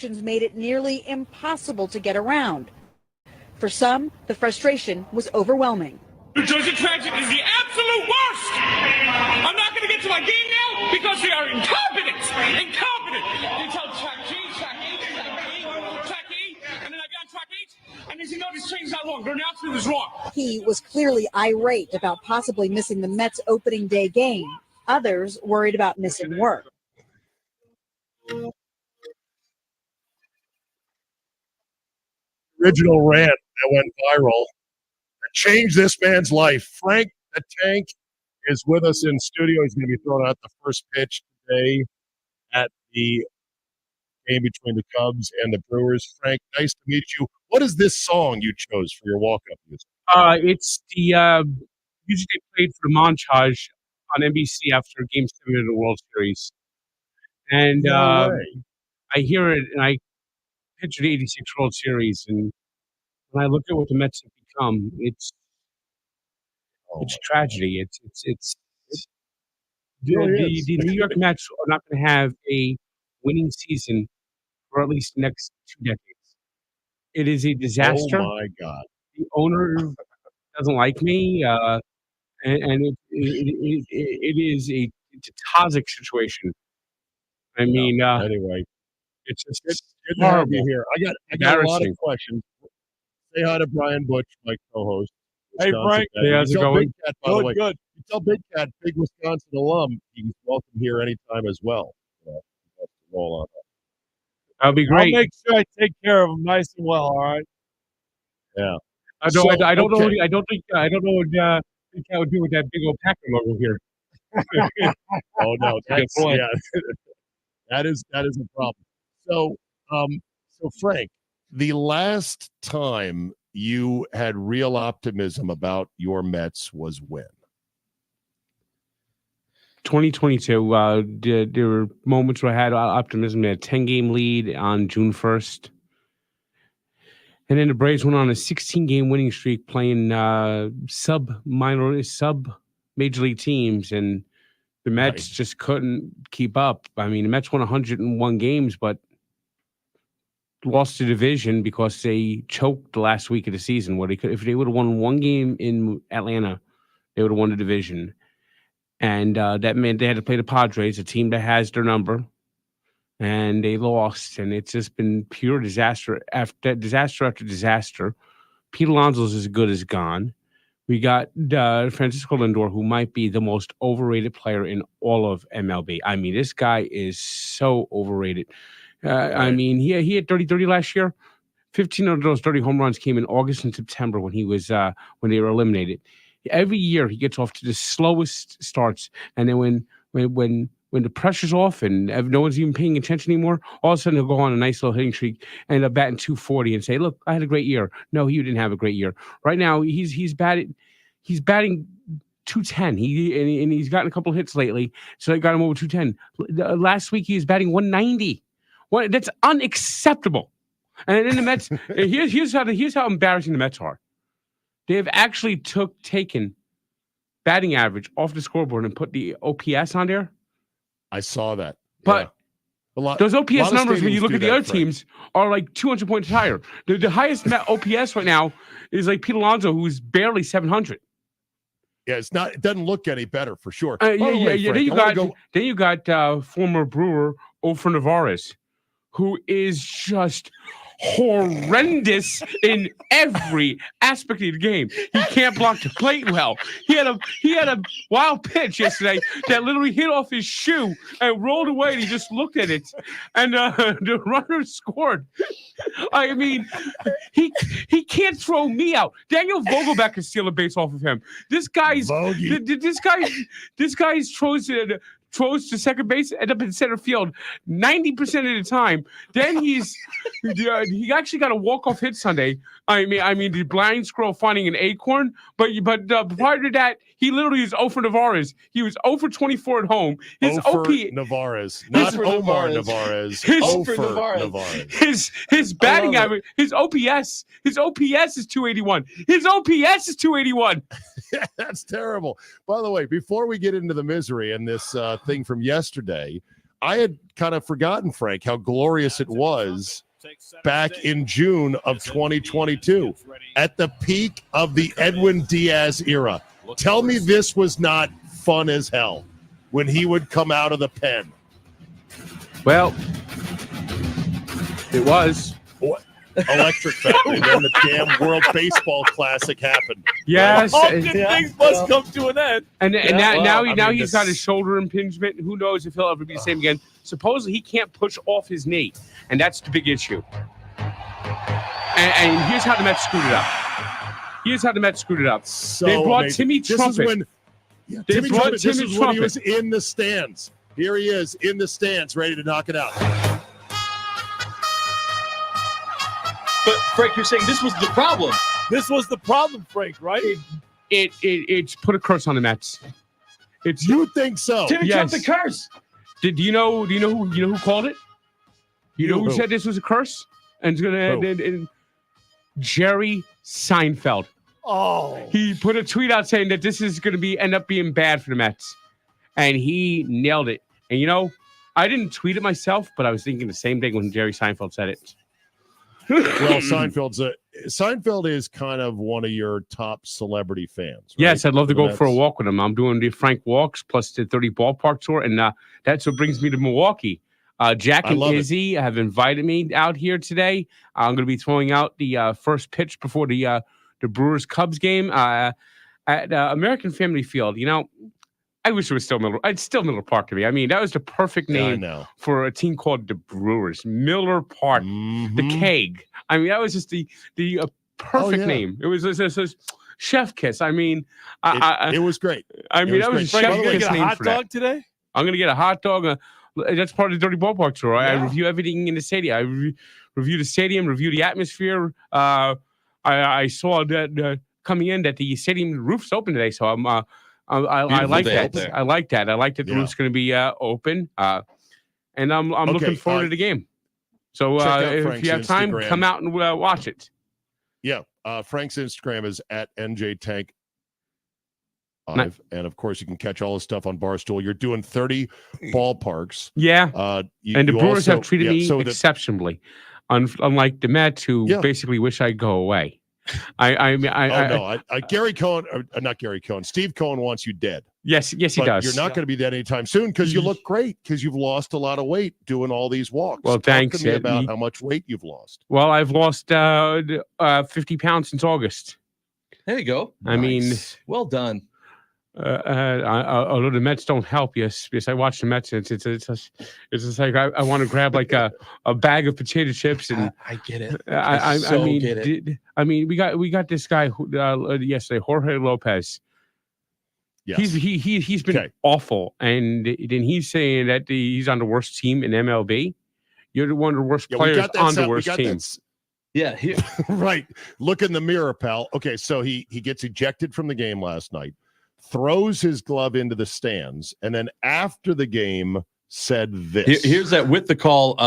regulations made it nearly impossible to get around. For some, the frustration was overwhelming. New Jersey Transit is the absolute worst. I'm not going to get to my game now because they are incompetent. Incompetent. They tell track G, track E, track E, and then I get on track H, and they say, no, this train's not long. Their announcement is wrong. He was clearly irate about possibly missing the Mets opening day game. Others worried about missing work. Original rant that went viral that changed this man's life. Frank the Tank is with us in studio. He's going to be throwing out the first pitch today at the game between the Cubs and the Brewers. Frank, nice to meet you. What is this song you chose for your walk-up music? It's the music they played for the montage on NBC after Game 7 of the World Series. And I hear it, and I picture the 86 World Series, and when I look at what the Mets have become, it's tragedy. It's the New York Mets are not going to have a winning season for at least the next 2 decades. It is a disaster. Oh my God! The owner doesn't like me, and it is it's a toxic situation. I mean, anyway, it's just good to have you here. I got a lot of questions. Say hi to Brian Butch, my co-host. Hey, Frank. Hey, how's it going? Big Cat, by the way. Good. You tell Big Cat, big Wisconsin alum, he's welcome here anytime as well. Roll on that. That'll be great. I'll make sure I take care of him nice and well. All right. Yeah. I don't know. I don't know what Big Cat would do with that big old Packer logo here. Oh no, that's point. Yeah. that is a problem. So Frank, the last time you had real optimism about your Mets was when? 2022. There were moments where I had optimism. They had a 10-game lead on June 1st. And then the Braves went on a 16-game winning streak playing sub-major league teams. And the Mets just couldn't keep up. I mean, the Mets won 101 games, but lost the division because they choked the last week of the season. If they would have won one game in Atlanta, they would have won the division. And that meant they had to play the Padres, a team that has their number, and they lost. And it's just been pure disaster after disaster. Pete Alonso's as good as gone. We got Francisco Lindor, who might be the most overrated player in all of MLB. I mean, this guy is so overrated. I mean, he had 30-30 last year. 15 of those 30 home runs came in August and September when they were eliminated. Every year he gets off to the slowest starts, and then when the pressure's off and no one's even paying attention anymore, all of a sudden he'll go on a nice little hitting streak and end up batting 240 and say, "Look, I had a great year." No, you didn't have a great year. Right now he's batting 210. He's gotten a couple of hits lately, so I got him over 210. Last week he was batting 190. That's unacceptable. And then the Mets. here's how embarrassing the Mets are. They have actually taken batting average off the scoreboard and put the OPS on there. I saw that. But those OPS numbers, when you look at the other Frank. teams, are like 200 points higher. The highest OPS right now is like Pete Alonso, who's barely 700. Yeah, it doesn't look any better for sure. Then you got former Brewer Offer Narvaez, who is just horrendous in every aspect of the game. He can't block the plate well. He had a wild pitch yesterday that literally hit off his shoe and rolled away, and he just looked at it, and the runner scored. I mean, he can't throw me out. Daniel Vogelback can steal a base off of him. This guy's throws to second base, end up in center field 90% of the time. Then he actually got a walk-off hit Sunday. I mean the blind squirrel finding an acorn, but prior to that, he literally is 0 for Narvaez. He was 0 for 24 at home. His Narvaez, not Omar Narvaez. His batting average, his OPS is 281. His OPS is 281. That's terrible. By the way, before we get into the misery and this thing from yesterday, I had kind of forgotten, Frank, how glorious it was back in June of 2022 at the peak of the Edwin Diaz era. Tell me this was not fun as hell when he would come out of the pen. Well, it was. What? Electric Factory. Then the damn World Baseball Classic happened. Yes. All good things must come to an end. And now mean, he's got a shoulder impingement. Who knows if he'll ever be the same again. Supposedly he can't push off his knee, and that's the big issue. And here's how the Mets screwed it up. So they brought amazing. Timmy Trumpet. This is when he was in the stands. Here he is in the stands, ready to knock it out. But Frank, you're saying this was the problem. This was the problem, Frank, right? It's put a curse on the Mets. You think so? Timmy Yes. Trumpet curse. Do you know who called it? You know who said this was a curse? And it's gonna and Jerry Seinfeld. Oh. He put a tweet out saying that this is going to end up being bad for the Mets, and he nailed it. And I didn't tweet it myself, but I was thinking the same thing when Jerry Seinfeld said it. Well, Seinfeld is kind of one of your top celebrity fans. Right? Yes, I'd love to go for a walk with him. I'm doing the Frank Walks plus the 30 ballpark tour, and that's what brings me to Milwaukee. Jack and Izzy have invited me out here today. I'm going to be throwing out the first pitch before the Brewers Cubs game at American Family Field. I wish it was still Miller. It's still Miller Park to me. I mean, that was the perfect name for a team called the Brewers. Miller Park, the keg. I mean, that was just the perfect name. It was just chef kiss. I mean, it was great. I mean, that was a chef kiss name for that. Hot dog today? I'm going to get a hot dog. That's part of the Dirty Ballpark tour. I review everything in the stadium. I review the stadium, review the atmosphere. I saw that coming in that the stadium roof's open today, so I like that. I like that. I like that the roof's going to be open, and I'm looking forward to the game. So if you have time, come out and watch it. Yeah, Frank's Instagram is at NJTank. And of course, you can catch all this stuff on Barstool. You're doing 30 ballparks. Yeah, and the Brewers have treated me exceptionally, unlike the Mets, who basically wish I'd go away. Gary Cohen, not Gary Cohen. Steve Cohen wants you dead. Yes, he does. You're not going to be dead anytime soon because you look great because you've lost a lot of weight doing all these walks. Well, thanks. Talk to me about how much weight you've lost. Well, I've lost 50 pounds since August. There you go. I mean, well done. Although the Mets don't help, yes, I watch the Mets. It's just like I want to grab like a bag of potato chips, and I get it. I get it. I mean, we got this guy yesterday, Jorge Lopez. Yes. He's been awful, and then he's saying that he's on the worst team in MLB. You're the one of the worst players on the worst team. Yeah, right. Look in the mirror, pal. Okay, so he gets ejected from the game last night. Throws his glove into the stands, and then after the game said this. Here's that with the call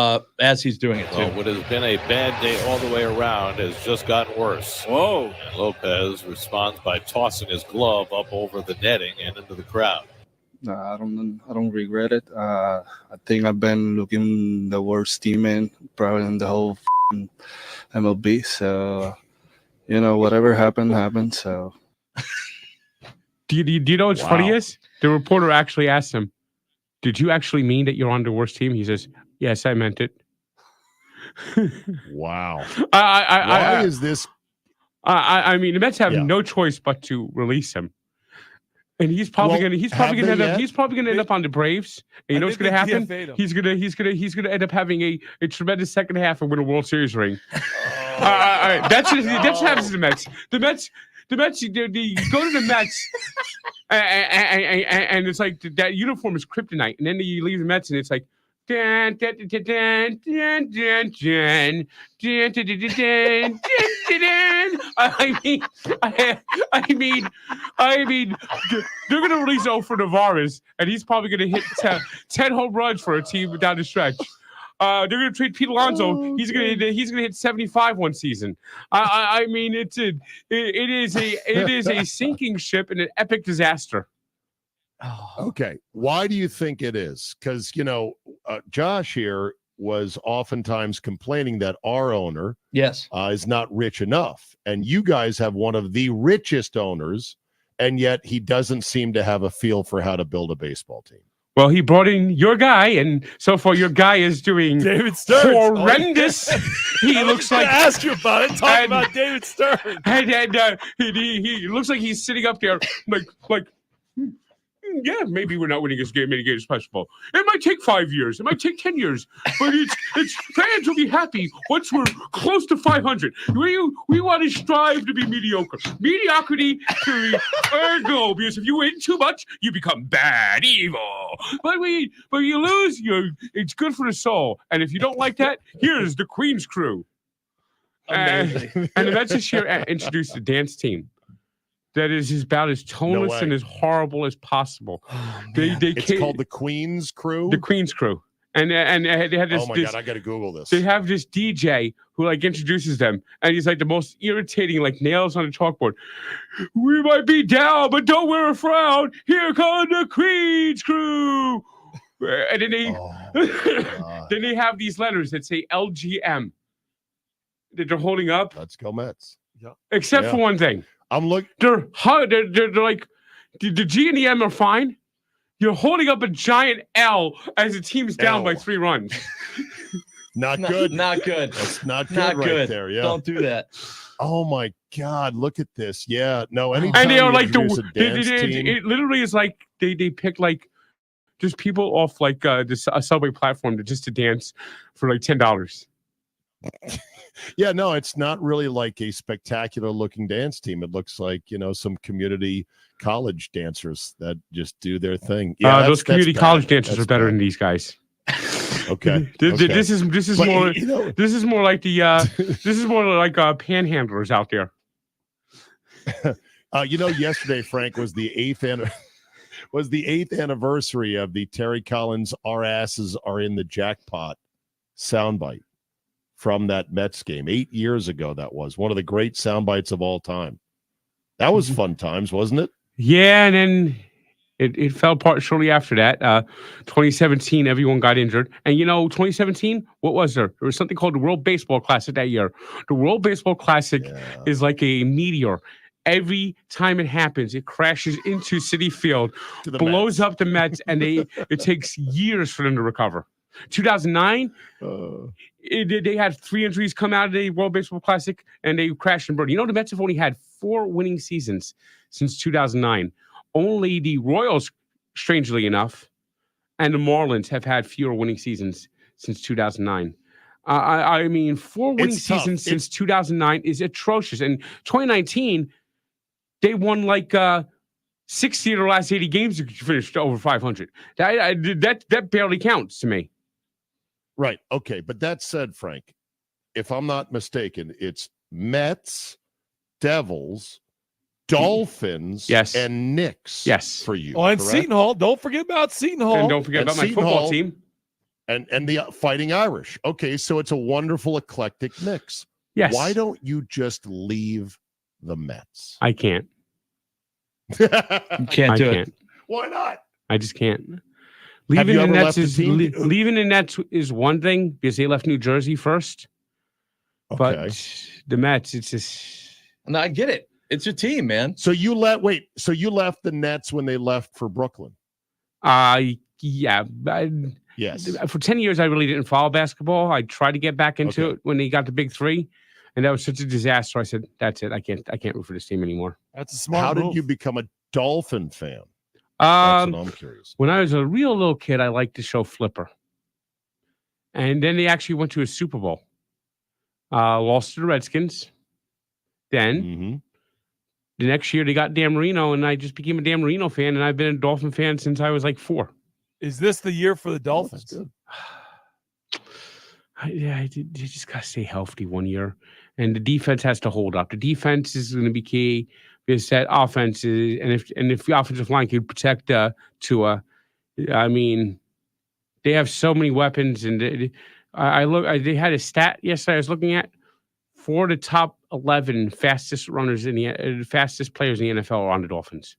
as he's doing it, too. Well, what has been a bad day all the way around has just gotten worse. Whoa. And Lopez responds by tossing his glove up over the netting and into the crowd. I don't regret it. I think I've been looking the worst team probably in the whole MLB. So, whatever happened, so... Do you know what's funny is? The reporter actually asked him, "Did you actually mean that you're on the worst team?" He says, "Yes, I meant it." Wow. Why is this? I mean, the Mets have no choice but to release him, and he's probably going to end up on the Braves. And you know what's going to happen? He's going to end up having a tremendous second half and win a World Series ring. That's what happens to the Mets. The Mets, you go to the Mets, and it's like that uniform is kryptonite, and then you leave the Mets, and it's like, I mean, they're gonna release Offer Narvaez, and he's probably gonna hit 10 home runs for a team down the stretch. They're going to trade Pete Alonso. He's going to hit 75 one season. I mean, it is a sinking ship and an epic disaster. Okay. Why do you think it is? Because, Josh here was oftentimes complaining that our owner Yes. is not rich enough. And you guys have one of the richest owners, and yet he doesn't seem to have a feel for how to build a baseball team. Well, he brought in your guy, and so far your guy is doing David Stearns. horrendous. He looks like ask you about it. Talk about David Stearns. And he looks like he's sitting up there like. Yeah, maybe we're not winning this game many games possible. It might take 5 years. It might take 10 years. But it's fans will be happy once we're close to 500. We want to strive to be mediocre. Mediocrity to our goal, because if you win too much, you become bad, evil. But you lose, it's good for the soul. And if you don't like that, here's the Queen's Crew. Amazing. And the Mets this year introduced a dance team that is about as toneless and as horrible as possible. It's called the Queen's Crew? The Queen's Crew. And they had this. Oh my God, I got to Google this. They have this DJ who introduces them, and he's like the most irritating, nails on a chalkboard. We might be down, but don't wear a frown. Here come the Queen's Crew. And then then they have these letters that say LGM that they're holding up. Let's go Mets. Yeah. Except for one thing. I'm looking. They're like the G and the M are fine. You're holding up a giant L as the team's down by 3 runs. Not good. Not good. That's not good there. Yeah. Don't do that. Oh my God! Look at this. Yeah. No. And they are it literally is like they pick just people off a subway platform to dance for $10. Yeah, no, it's not really like a spectacular looking dance team. It looks like, some community college dancers that just do their thing. Yeah, those community college dancers are better than these guys. Okay. This is more like panhandlers out there. Yesterday, Frank, was the eighth anniversary of the Terry Collins "Our Asses Are in the Jackpot" soundbite from that Mets game 8 years ago. That was one of the great sound bites of all time. That was fun times, wasn't it? Yeah, and then it fell apart shortly after that. 2017, everyone got injured. And 2017, what was there? There was something called the World Baseball Classic that year. The World Baseball Classic is like a meteor. Every time it happens, it crashes into Citi Field, blows up the Mets, and it takes years for them to recover. 2009, they had 3 injuries come out of the World Baseball Classic, and they crashed and burned. The Mets have only had 4 winning seasons since 2009. Only the Royals, strangely enough, and the Marlins have had fewer winning seasons since 2009. 4 winning seasons since 2009 is atrocious. And 2019, they won 60 of their last 80 games to finish over 500. That barely counts to me. Right. Okay. But that said, Frank, if I'm not mistaken, it's Mets, Devils, Dolphins, and Knicks. Yes. For you. Oh, and Seton Hall. Don't forget about Seton Hall. And don't forget about my football team. And the Fighting Irish. Okay. So it's a wonderful eclectic mix. Yes. Why don't you just leave the Mets? I can't. You can't do it. Why not? I just can't. Leaving the Nets is one thing because they left New Jersey first. Okay. But the Mets, it's just. No, I get it. It's your team, man. So you left the Nets when they left for Brooklyn? Yeah. Yes. For 10 years, I really didn't follow basketball. I tried to get back into it when they got the big 3, and that was such a disaster. I said, "That's it. I can't root for this team anymore." That's a smart move. How did you become a Dolphin fan? That's what I'm curious. When I was a real little kid, I liked the show Flipper, and then they actually went to a Super Bowl. Lost to the Redskins. Then the next year they got Dan Marino, and I just became a Dan Marino fan, and I've been a Dolphin fan since I was 4. Is this the year for the Dolphins? You just got to stay healthy one year. And the defense has to hold up. The defense is going to be key because that offense is, and if the offensive line can protect Tua, they have so many weapons. And they had a stat yesterday I was looking at. 4 of the top 11 fastest runners fastest players in the NFL are on the Dolphins.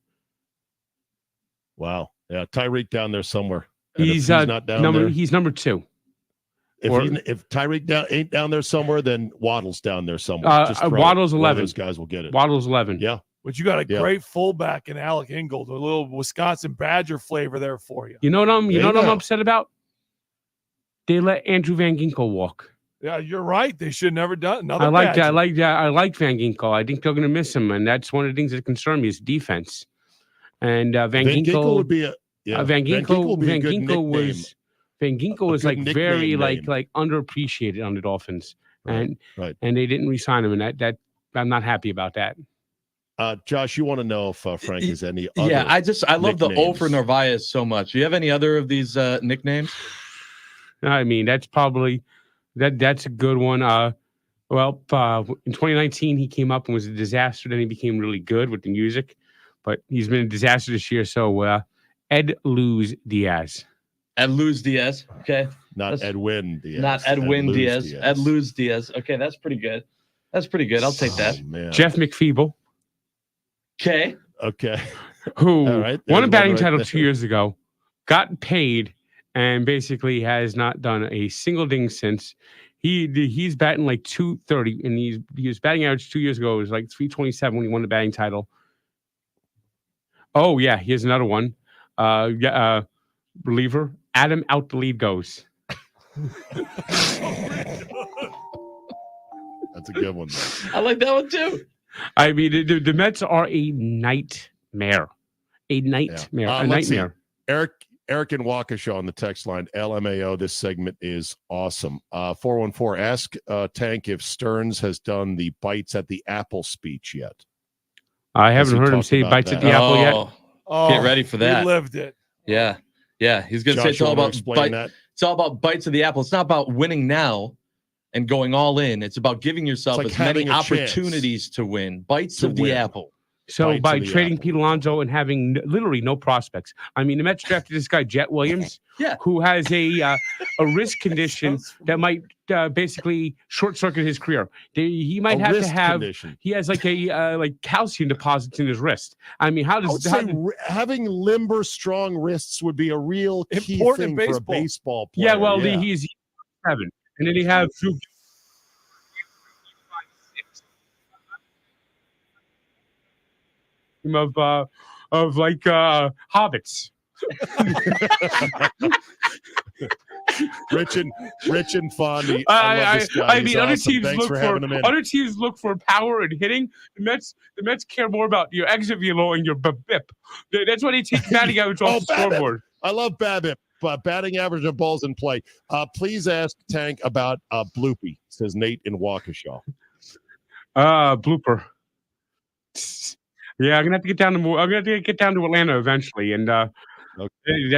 Wow. Yeah, Tyreek down there somewhere. And He's if he's not down number. there. He's number 2. If Tyreek ain't down there somewhere, then Waddle's down there somewhere. Just throw Waddle's it. One of 11. those guys will get it. Waddle's 11. Yeah. But you got a great fullback in Alec Ingold, a little Wisconsin Badger flavor there for you. You know what I'm upset about? They let Andrew Van Ginkel walk. Yeah, you're right. They should have never done another. I like Badger. that. I like Van Ginkel. I think they're going to miss him, and that's one of the things that concern me is defense. And Van Ginkel would be a Van Ginkel was like nickname very name. like underappreciated on the Dolphins, Right. and they didn't re-sign him, and that I'm not happy about that. Josh, you want to know if Frank has any other Yeah, I love the O for nicknames? Narvaez so much. Do you have any other of these nicknames? I mean, that's probably that's a good one. In 2019 he came up and was a disaster. Then he became really good with the music, but he's been a disaster this year. So Ed Luz Diaz. Ed Luz Diaz. Okay. Not Edwin Diaz. Not Edwin Diaz. Ed Luz Diaz. Okay, that's pretty good. I'll take that. Man. Jeff McFeeble. Okay. Who All right, won a there's batting one right title there. 2 years ago, got paid, and basically has not done a single thing since. He's batting like 230, and his batting average 2 years ago was like 327 when he won the batting title. Oh yeah, here's another one. Reliever Adam out the lead goes. That's a good one. I like that one too. I mean, the Mets are a nightmare. A nightmare. A Let's see. nightmare. Eric and Waukesha on the text line. LMAO, this segment is awesome. 414, ask Tank if Stearns has done the bites at the apple speech yet. I Has haven't he heard him talked say about bites at that? the apple yet. Oh, Get ready for that. He lived it. Yeah. He's gonna say Josh, it's all you wanna about explain that? It's all about bites of the apple. It's not about winning now and going all in. It's about giving yourself It's like as many having a chance opportunities to win. Bites to of the win. apple. So Bites by of the trading apple. Pete Alonso and having literally no prospects. I mean, the Mets drafted this guy, Jet Williams, who has a wrist condition that might basically short circuit his career. He might A have to wrist have. condition. He has like a like calcium deposits in his wrist. I mean, how I would does say having limber, strong wrists would be a real key Important thing in for a baseball player. Yeah, well, he's 7, and then they have of like hobbits. Rich and Fondy. I love this guy. I He's mean, other awesome. teams Thanks for having him in. other teams look for power and hitting. The Mets care more about your exit velo and your BABIP. That's why they take batting average off the BABIP. scoreboard. I love BABIP. Batting average of balls in play. Please ask Tank about Bloopy, says Nate in Waukesha. Blooper. Yeah, I'm gonna have to get down to Atlanta eventually, and I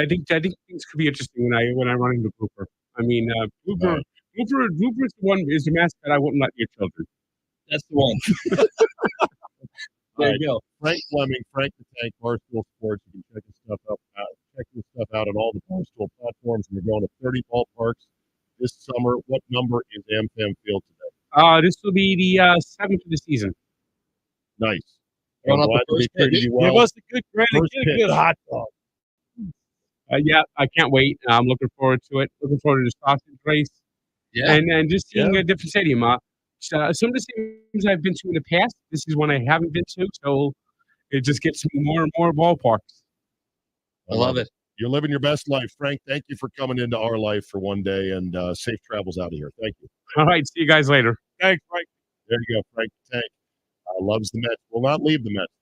think things could be interesting when I run into Blooper. I mean, Blooper is the mascot I wouldn't let your children. That's the one. There you go. Frank Fleming, Frank the Tank, Barstool Sports. You can check his stuff out. Check his stuff out on all the Barstool platforms. And we're going to 30 ballparks this summer. What number is AmFam Field today? This will be the 7th of the season. Nice. Going I'm out glad the to be first treated pitch. you well. Give us a good grade and First get a pitch. good hot dog. Yeah, I can't wait. I'm looking forward to it. Looking forward to the sausage race. Yeah. And just seeing a different stadium. Some of the stadiums I've been to in the past, this is one I haven't been to, so it just gets me more and more ballparks. I love it. You're living your best life. Frank, thank you for coming into our life for one day, and safe travels out of here. Thank you. All right, see you guys later. Thanks, Frank. There you go, Frank the Tank. Loves the Mets. Will not leave the Mets.